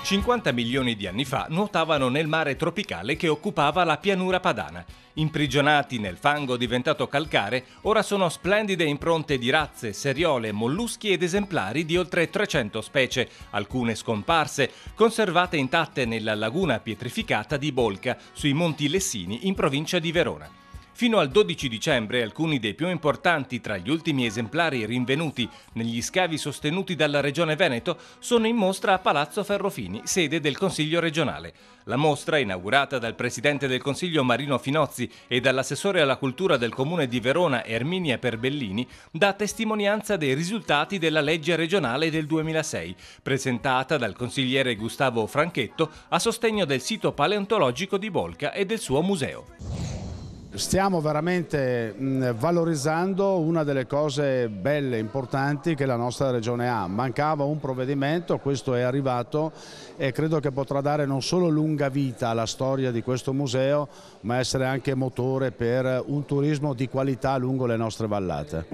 50 milioni di anni fa nuotavano nel mare tropicale che occupava la pianura padana. Imprigionati nel fango diventato calcare, ora sono splendide impronte di razze, seriole, molluschi ed esemplari di oltre 300 specie, alcune scomparse, conservate intatte nella laguna pietrificata di Bolca, sui Monti Lessini, in provincia di Verona. Fino al 12 dicembre alcuni dei più importanti tra gli ultimi esemplari rinvenuti negli scavi sostenuti dalla Regione Veneto sono in mostra a Palazzo Ferrofini, sede del Consiglio regionale. La mostra, inaugurata dal Presidente del Consiglio Marino Finozzi e dall'assessore alla cultura del Comune di Verona Erminia Perbellini, dà testimonianza dei risultati della legge regionale del 2006, presentata dal consigliere Gustavo Franchetto a sostegno del sito paleontologico di Bolca e del suo museo. Stiamo veramente valorizzando una delle cose belle e importanti che la nostra regione ha. Mancava un provvedimento, questo è arrivato e credo che potrà dare non solo lunga vita alla storia di questo museo, ma essere anche motore per un turismo di qualità lungo le nostre vallate.